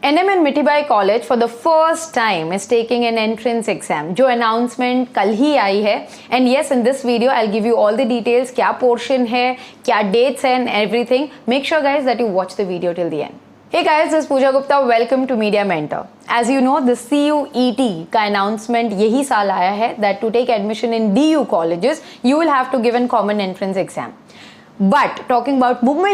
NMN Mithibai college for the first time is taking an entrance exam, जो announcement कल ही आई है. And yes, in this video I will give you all the details, क्या portion है, क्या dates है and everything. Make sure guys that you watch the video till the end. Hey guys, this is Pooja Gupta. Welcome to Media Mentor. As you know, the CUET का announcement यही साल आया है that to take admission in DU colleges, you will have to give a common entrance exam. But talking about Mumbai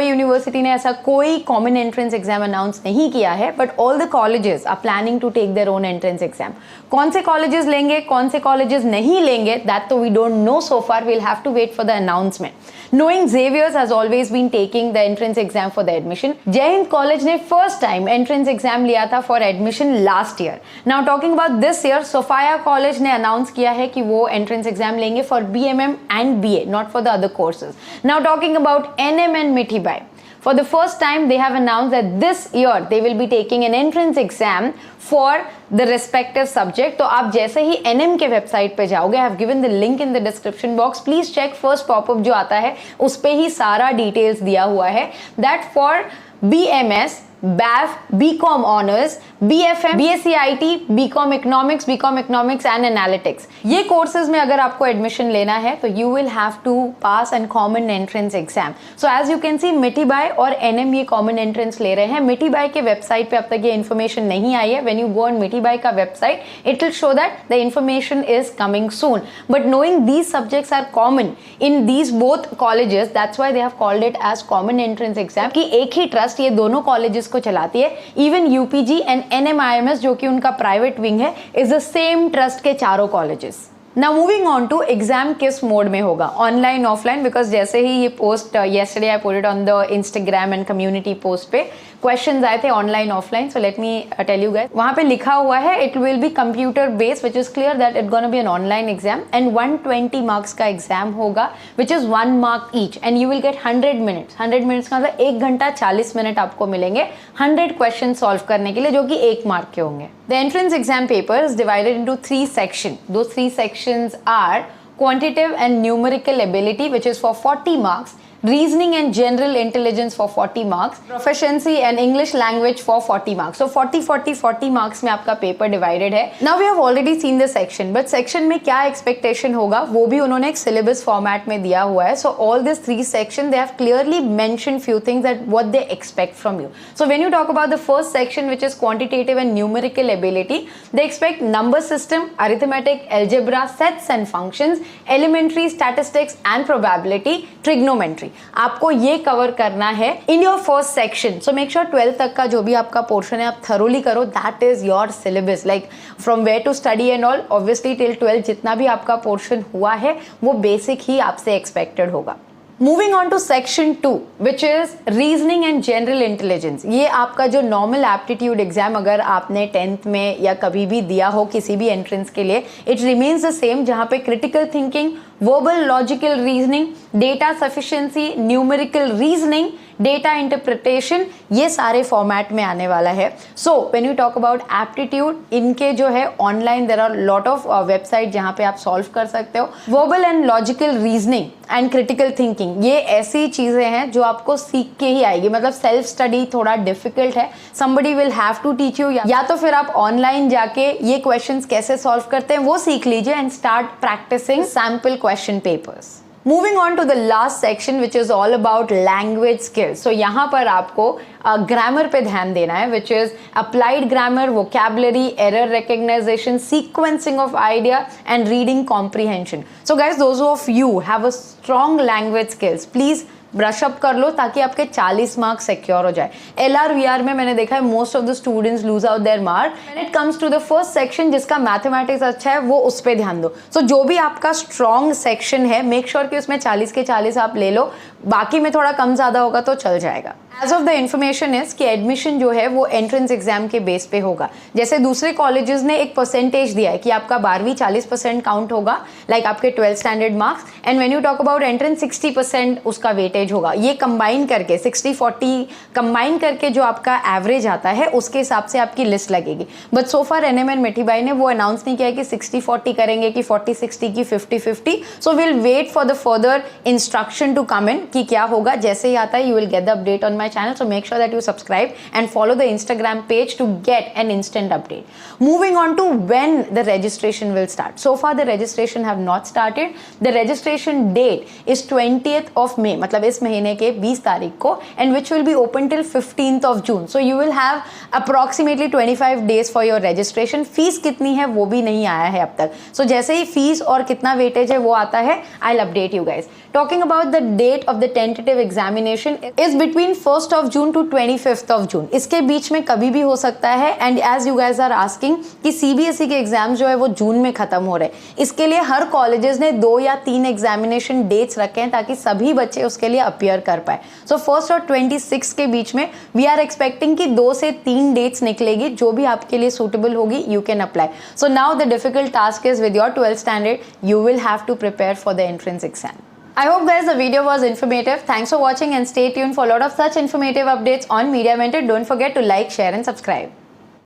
university ने ऐसा कोई common entrance exam announce नहीं किया है, but all the colleges are planning to take their own entrance exam. कौन से colleges लेंगे, कौन से कॉलेजेस नहीं लेंगे, दैट तो we don't know so far. We'll have to wait for the announcement. Knowing Xavier's has always been taking the entrance exam for the admission. Jai Hind College ने first time entrance exam लिया था for admission last year. Now talking about this year, Sophia College ने announce किया है कि वो entrance exam लेंगे for BMM and BA, not for the other courses. Now talking about NMN Mithibai. For the first time, they have announced that this year they will be taking an entrance exam for the respective subject. तो आप जैसे ही NM के website पे जाओगे, I have given the link in the description box. Please check first pop-up जो आता है, उस पे ही सारा डिटेल्स दिया हुआ है. That for BMS, BAF, BCom Honors, BFM, BSc IT, BCom Economics and Analytics. ये कोर्सेज में अगर आपको एडमिशन लेना है तो you will have to pass an common entrance exam. So as you can see, Mithibai और NM ये common entrance ले रहे हैं. मिठीबाई के वेबसाइट पे अब तक ये इन्फॉर्मेशन नहीं आई है. When you go on Mithibai का website, it will show that the information is coming soon. But knowing these subjects are common in these both colleges, that's why they have called it as common entrance exam. कि एक ही trust ये दोनों colleges को चलाती है. Even UPG and NMIMS जो कि उनका प्राइवेट विंग है, इज द सेम ट्रस्ट के चारों colleges. Now moving on to exam किस मोड में होगा, ऑनलाइन ऑफलाइन, बिकॉज जैसे ही ये post yesterday I put it on the Instagram and community post पे क्वेश्चंस आए थे online offline. So let me tell you guys, वहां पे लिखा हुआ है it will be computer based, which is clear that it gonna be an online exam and 120 marks का एग्जाम होगा, which is 1 mark each and you will get 100 minutes का मतलब 1 घंटा 40 मिनट आपको मिलेंगे 100 क्वेश्चन सॉल्व करने के लिए, जो कि 1 मार्क के होंगे. The entrance exam paper is divided into 3 section. दो 3 sections are quantitative and numerical ability, which is for 40 marks, reasoning and general intelligence for 40 marks, proficiency and English language for 40 marks. So 40 marks में आपका paper divided है. Now we have already seen the section, but section में क्या expectation होगा वो भी उन्होंने एक सिलेबस फॉर्मेट में दिया हुआ है. So all these 3 sections they have clearly mentioned few things that what they expect from you. So when you talk about the first section, which is quantitative and numerical ability, they expect number system, arithmetic, algebra, sets and functions, elementary statistics and probability, trigonometry. आपको ये cover करना है in your first section. So make sure 12th तक का जो भी आपका portion है आप थरोली करो. That is your syllabus, like from where to study and all. Obviously till 12 जितना भी आपका पोर्शन हुआ है वो बेसिक ही आपसे एक्सपेक्टेड होगा. Moving on to section 2, which is reasoning and general intelligence. ये आपका जो नॉर्मल एप्टीट्यूड एग्जाम अगर आपने 10th में या कभी भी दिया हो किसी भी एंट्रेंस के लिए, इट रिमेन्स द सेम, जहाँ पे critical thinking, verbal logical reasoning, data sufficiency, numerical reasoning, data interpretation, ये सारे फॉर्मेट में आने वाला है. So when you talk about aptitude, इनके जो है online there are lot of website जहाँ पे आप सॉल्व कर सकते हो. Verbal and logical reasoning and critical thinking, ये ऐसी चीजें हैं जो आपको सीख के ही आएगी. मतलब सेल्फ स्टडी थोड़ा डिफिकल्ट है, somebody will have to teach you, या तो फिर आप ऑनलाइन जाके ये क्वेश्चंस कैसे सॉल्व करते हैं वो सीख लीजिए and start practising sample question papers. Moving on to the last section, which is all about language skills. So यहाँ पर आपको ग्रामर पे ध्यान देना है, which is applied grammar, vocabulary, error recognition, sequencing of idea and reading comprehension. So guys, those of you have a strong language skills, please brush up कर लो ताकि आपके 40 मार्क्स सिक्योर हो जाए. LRVR में मैंने देखा है most of the students lose out their mark. When it comes to the first section जिसका मैथमेटिक्स अच्छा है वो उस पर ध्यान दो. सो जो भी आपका स्ट्रॉन्ग सेक्शन है, मेक श्योर कि उसमें 40 के 40 आप ले लो. बाकी में थोड़ा कम ज्यादा होगा तो चल जाएगा. As of the information is कि एडमिशन जो है वो एंट्रेंस एग्जाम के बेस पे होगा. जैसे दूसरे कॉलेजेस ने एक परसेंटेज दिया है कि आपका 12वीं 40% काउंट होगा, लाइक आपके 12th standard marks. And when you talk about entrance 60% उसका वेटेज होगा. ये कंबाइन करके 60-40 कंबाइन करके जो आपका एवरेज आता है उसके हिसाब से आपकी लिस्ट लगेगी. But so far NMN Mithibai ने वो अनाउंस नहीं किया कि 60-40 करेंगे कि 40-60 की 50-50. So will wait for the further instruction to come in कि क्या होगा. जैसे ही आता है you will get the update on my my channel, so make sure that you subscribe and follow the Instagram page to get an instant update. Moving on to when the registration will start. So far the registration have not started. The registration date is 20th of May, मतलब इस महीने के 20 तारीख को, and which will be open till 15th of June. So you will have approximately 25 days for your registration. Fees कितनी है वो भी नहीं आया है अब तक. So जैसे ही फीस और कितना वेटेज है वो आता है, I'll update you guys. Talking about the date of the tentative examination is between 1st of June to 25th of June. इसके बीच में कभी भी हो सकता है. And as you guys are asking कि CBSE के एग्जाम्स जो है वो जून में खत्म हो रहे हैं, इसके लिए हर कॉलेजेस ने 2 या 3 एग्जामिनेशन डेट्स रखे हैं ताकि सभी बच्चे उसके लिए अपीयर कर पाए. सो 1st और 26 के बीच में वी आर एक्सपेक्टिंग कि 2 से 3 डेट्स निकलेगी. जो भी आपके लिए सूटेबल होगी you can apply. So now the difficult task is with your 12th standard you will have to prepare for the entrance exam. I hope guys the video was informative. Thanks for watching and stay tuned for a lot of such informative updates on Media Mentor. Don't forget to like, share and subscribe.